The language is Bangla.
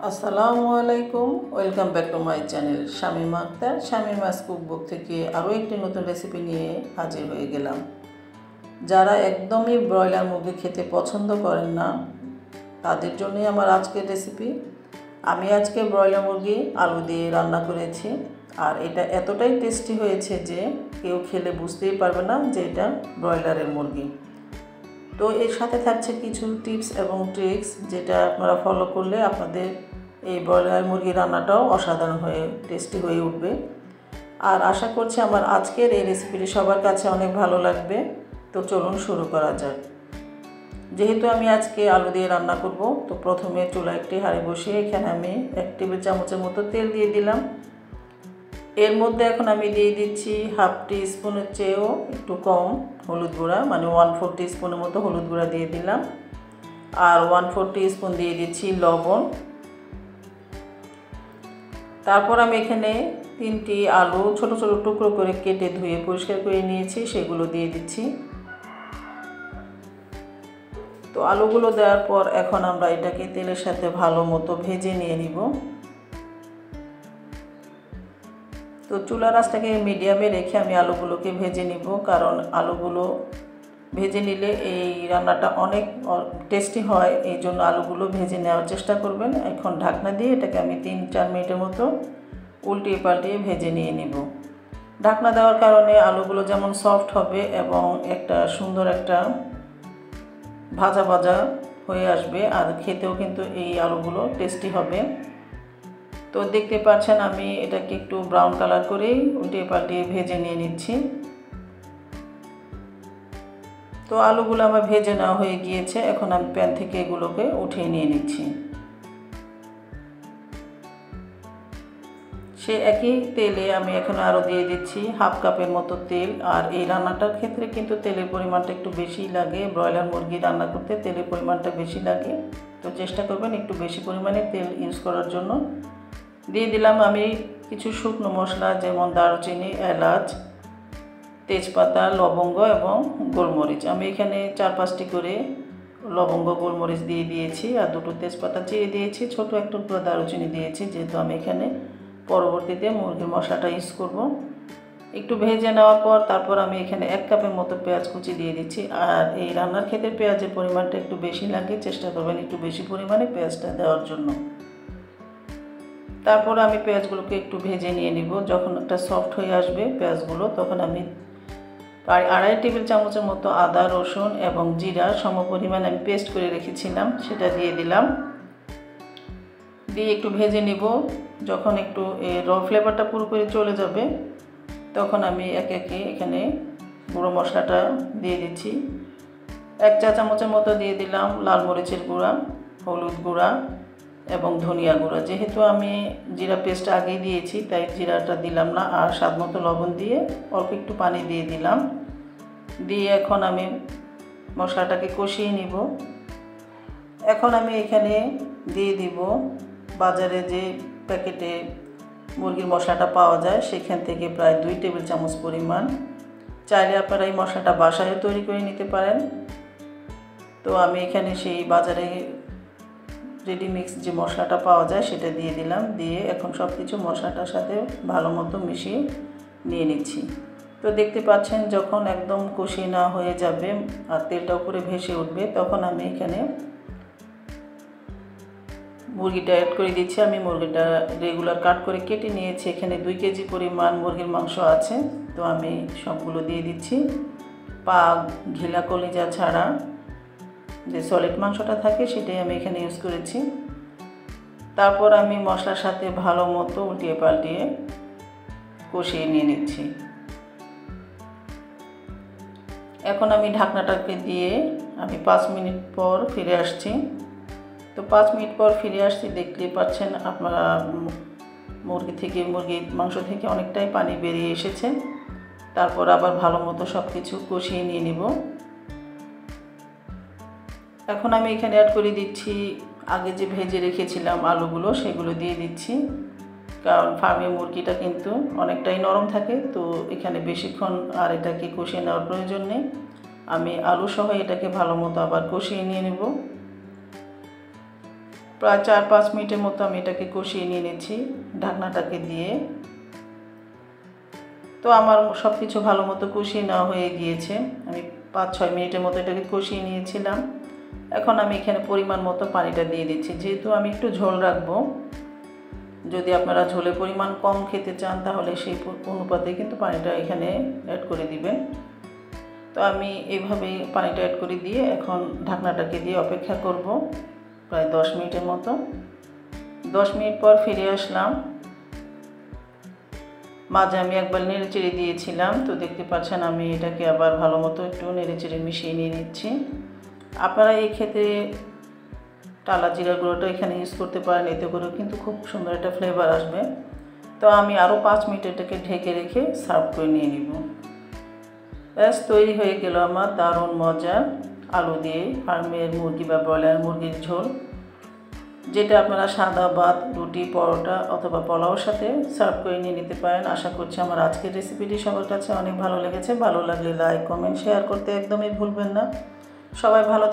আসসালামু আলাইকুম, welcome back to my channel Shamima Akhter. Shamima's cookbook থেকে আরও একটি নতুন রেসিপি নিয়ে হাজির হয়ে গেলাম। যারা একদমই ব্রয়লার মুরগি খেতে পছন্দ করেন না তাদের জন্যই আমার আজকের রেসিপি। আমি আজকে ব্রয়লার মুরগি আলু দিয়ে রান্না করেছি, আর এটা এতটাই টেস্টি হয়েছে যে কেউ খেলে বুঝতেই পারবে না যে এটা ব্রয়লারের মুরগি। তো এর সাথে থাকছে কিছু টিপস এবং ট্রিক্স, যেটা আপনারা ফলো করলে আপনাদের এই ব্রয়লার মুরগি রান্নাটাও অসাধারণ হয়ে টেস্টি হয়ে উঠবে। আর আশা করছি আমার আজকের এই রেসিপিটি সবার কাছে অনেক ভালো লাগবে। তো চলুন শুরু করা যাক। যেহেতু আমি আজকে আলু দিয়ে রান্না করব, তো প্রথমে চুলায় একটি হাঁড়ি বসিয়ে এখানে আমি 1 টেবিল চামচের মতো তেল দিয়ে দিলাম। এর মধ্যে এখন আমি দিয়ে দিচ্ছি হাফ টি স্পুনের চেয়েও একটু কম হলুদ গুঁড়া, মানে 1/4 টিস্পুনের মতো হলুদ গুঁড়া দিয়ে দিলাম। আর 1/4 টিস্পুন দিয়ে দিচ্ছি লবণ। তারপর আমি এখানে 3টি আলু ছোট ছোট টুকরো করে কেটে ধুয়ে পরিষ্কার করে নিয়েছি, সেগুলো দিয়ে দিচ্ছি। তো আলুগুলো দেওয়ার পর এখন আমরা এটাকে তেলের সাথে ভালো মতো ভেজে নিয়ে নিব। তো চুলার আঁচটাকে মিডিয়ামে রেখে আমি আলুগুলোকে ভেজে নিব, কারণ আলুগুলো ভেজে নিলে এই রান্নাটা অনেক টেস্টি হয়। এই জন্য আলুগুলো ভেজে নেওয়ার চেষ্টা করবেন। এখন ঢাকনা দিয়ে এটাকে আমি 3-4 মিনিটের মতো উল্টিয়ে পাল্টিয়ে ভেজে নিয়ে নিব। ঢাকনা দেওয়ার কারণে আলুগুলো যেমন সফট হবে এবং একটা সুন্দর একটা ভাজা ভাজা হয়ে আসবে, আর খেতেও কিন্তু এই আলুগুলো টেস্টি হবে। তো দেখতে পাচ্ছেন আমি এটাকে একটু ব্রাউন কালার করেই উল্টিয়ে পাল্টিয়ে ভেজে নিয়ে নিচ্ছি। তো আলুগুলো আমার ভেজে নেওয়া হয়ে গিয়েছে, এখন আমি প্যান থেকে এগুলোকে উঠিয়ে নিয়ে নিচ্ছি। সে একই তেলে আমি এখন আরও দিয়ে দিচ্ছি হাফ কাপের মতো তেল। আর এই রান্নাটার ক্ষেত্রে কিন্তু তেলের পরিমাণটা একটু বেশিই লাগে। ব্রয়লার মুরগি রান্না করতে তেলের পরিমাণটা বেশি লাগে, তো চেষ্টা করবেন একটু বেশি পরিমাণে তেল ইউজ করার জন্য। দিয়ে দিলাম আমি কিছু শুকনো মশলা, যেমন দারুচিনি, এলাচ, তেজপাতা, লবঙ্গ এবং গোলমরিচ। আমি এখানে 4-5টি করে লবঙ্গ গোলমরিচ দিয়ে দিয়েছি, আর 2টো তেজপাতা চিড়ে দিয়েছি, ছোট একটা টুকরো দারুচিনি দিয়েছি, যেহেতু আমি এখানে পরবর্তীতে মুরগির মশলাটা ইউজ করব। একটু ভেজে নেওয়ার পর তারপর আমি এখানে 1 কাপের মতো পেঁয়াজ কুচি দিয়ে দিচ্ছি। আর এই রান্নার ক্ষেত্রে পেঁয়াজের পরিমাণটা একটু বেশি লাগে, চেষ্টা করবেন একটু বেশি পরিমাণে পেঁয়াজটা দেওয়ার জন্য। তারপর আমি পেঁয়াজগুলোকে একটু ভেজে নিয়ে নিব। যখন একটা সফট হয়ে আসবে পেঁয়াজগুলো, তখন আমি প্রায় 2.5 টেবিল চামচের মতো আদা, রসুন এবং জিরা সম পরিমাণে আমি পেস্ট করে রেখেছিলাম, সেটা দিয়ে দিলাম। দিয়ে একটু ভেজে নিব। যখন একটু র ফ্লেভারটা পুরোপুরি চলে যাবে, তখন আমি একে একে এখানে গুঁড়ো মশলাটা দিয়ে দিচ্ছি। 1 চা চামচের মতো দিয়ে দিলাম লাল মরিচের গুঁড়া, হলুদ গুঁড়া এবং ধনিয়া গুঁড়া। যেহেতু আমি জিরা পেস্ট আগেই দিয়েছি, তাই জিরাটা দিলাম না। আর স্বাদ মতো লবণ দিয়ে অল্প একটু পানি দিয়ে দিলাম। দিয়ে এখন আমি মশলাটাকে কষিয়ে নিব। এখন আমি এখানে দিয়ে দিব বাজারে যে প্যাকেটে মুরগির মশলাটা পাওয়া যায়, সেখান থেকে প্রায় 2 টেবিল চামচ পরিমাণ। চাইলে আপনারা এই মশলাটা বাসায় তৈরি করে নিতে পারেন। তো আমি এখানে সেই বাজারে রেডিমিক্স যে মশলাটা পাওয়া যায় সেটা দিয়ে দিলাম। দিয়ে এখন সব কিছু মশলাটার সাথে ভালো মতো মিশিয়ে নিয়ে নিচ্ছি। তো দেখতে পাচ্ছেন যখন একদম কষিয়ে না হয়ে যাবে আর তেলটা উপরে ভেসে উঠবে, তখন আমি এখানে মুরগিটা অ্যাড করে দিচ্ছি। আমি মুরগিটা রেগুলার কাট করে কেটে নিয়েছি। এখানে 2 কেজি পরিমাণ মুরগির মাংস আছে, তো আমি সবগুলো দিয়ে দিচ্ছি। পা, ঘিলা, কলিজা ছাড়া যে সলিড মাংসটা থাকে সেটাই আমি এখানে ইউজ করেছি। তারপর আমি মশলার সাথে ভালো মতো উল্টিয়ে পাল্টিয়ে কষিয়ে নিয়ে নিচ্ছি। এখন আমি ঢাকনাটাকে দিয়ে আমি 5 মিনিট পর ফিরে আসছি। তো 5 মিনিট পর ফিরে আসছি, দেখতেই পাচ্ছেন আপনারা মুরগির মাংস থেকে অনেকটাই পানি বেরিয়ে এসেছে। তারপর আবার ভালো মতো সব কিছু কষিয়ে নিয়ে নিব। এখন আমি এখানে অ্যাড করে দিচ্ছি আগে যে ভেজে রেখেছিলাম আলুগুলো, সেগুলো দিয়ে দিচ্ছি। কারণ ফার্মের মুরগিটা কিন্তু অনেকটাই নরম থাকে, তো এখানে বেশিক্ষণ আর এটাকে কষিয়ে নেওয়ার প্রয়োজন নেই। আমি আলু সহ এটাকে ভালো মতো আবার কষিয়ে নিয়ে নেব। প্রায় 4-5 মিনিটের মতো আমি এটাকে কষিয়ে নিয়ে নিয়েছি ঢাকনাটাকে দিয়ে। তো আমার সব কিছু ভালো মতো কষিয়ে নেওয়া হয়ে গিয়েছে। আমি 5-6 মিনিটের মতো এটাকে কষিয়ে নিয়েছিলাম। এখন আমি এখানে পরিমাণ মতো পানিটা দিয়ে দিচ্ছি, যেহেতু আমি একটু ঝোল রাখবো। যদি আপনারা ঝোলের পরিমাণ কম খেতে চান তাহলে সেই অনুপাতে কিন্তু পানিটা এখানে অ্যাড করে দিবেন। তো আমি এইভাবে পানিটা অ্যাড করে দিয়ে এখন ঢাকনাটাকে দিয়ে অপেক্ষা করব প্রায় 10 মিনিটের মতো। 10 মিনিট পর ফিরে আসলাম। মাঝে আমি একবার নেড়েচেড়ে দিয়েছিলাম, তো দেখতে পাচ্ছেন আমি এটাকে আবার ভালো মতো একটু নেড়েচেড়ে মিশিয়ে নিয়ে নিচ্ছি। আপনারা এই ক্ষেত্রে টালা জিরার গুঁড়োটা এখানে ইউজ করতে পারেন, এতে করেও কিন্তু খুব সুন্দর একটা ফ্লেভার আসবে। তো আমি আরও 5 মিনিট এটাকে ঢেকে রেখে সার্ভ করে নিয়ে নিব। ব্যাস তৈরি হয়ে গেল আমার দারুণ মজার আলু দিয়ে ফার্মের মুরগি বা ব্রয়লার মুরগির ঝোল, যেটা আপনারা সাদা ভাত, রুটি, পরোটা অথবা পোলাওর সাথে সার্ভ করে নিয়ে নিতে পারেন। আশা করছি আমার আজকের রেসিপিটি সবার কাছে অনেক ভালো লেগেছে। ভালো লাগলে লাইক, কমেন্ট, শেয়ার করতে একদমই ভুলবেন না। সবাই ভালো